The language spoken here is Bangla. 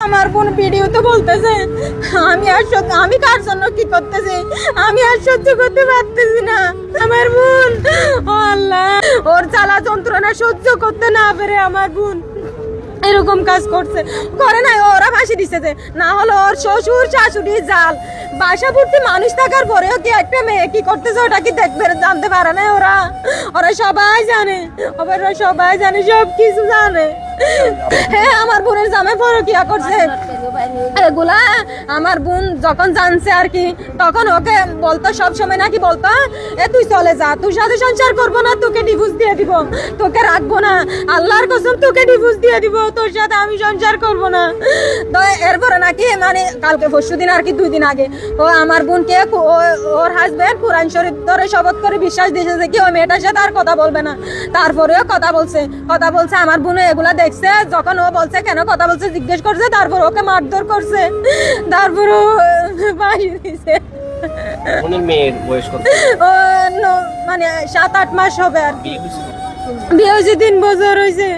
আমার বোন ভিডিওতে বলতেছে আমি কার জন্য কি করতেছি, আমি আর সহ্য করতে পারতেছি না। আমার বোন, ও আল্লাহ, ওর জ্বালা যন্ত্রণা সহ্য করতে না পেরে আমার বোন এরকম কাজ করছে। করে নাই, ওরা ফাঁসি দিছে যে, না হলো ওর শ্বশুর শাশুড়ি জাল বাসা ভর্তি মানুষ থাকার পরেও কি একটা মেয়ে কি করতেছে ওটা কি দেখবে জানতে পারে না? ওরা ওরা সবাই জানে, ওরা সবাই জানে, সব কিছু জানে। হ্যাঁ, আমার বোনের জামাই পরকিয়া করছে, এগুলা আমার বোন যখন জানছে আর কি, তখন ওকে বলতো সব সময় নাকি বলতো, এ তুই চলে যা, তুই সাথে সংসার করবো না, তোকে ডিভোর্স দিয়ে দিব, তোকে রাখবো না, আল্লাহর কসম তোকে ডিভোর্স দিয়ে দিব, তোর সাথে আমি সংসার করবো না। তো এরপরে নাকি মানে কালকে পরশুদিন আর কি 2 দিন আগে ও আমার বোনকে ওর হাজবেন্ড কোরআন শরীফ ধরে শপথ করে বিশ্বাস দিয়েছে যে কি ওই মেয়েটার সাথে আর কথা বলবে না। তারপরেও কথা বলছে আমার বোন এগুলা দেখছে, যখন ও বলছে কেন কথা বলছে জিজ্ঞেস করছে, তারপর ওকে মারধর করছে, তারপর ও ফাঁসি দিছে। মেয়ের বয়স কত? মানে 7-8 মাস হবে আর কি, বিয়ে হয়েছে 3 বছর হয়েছে।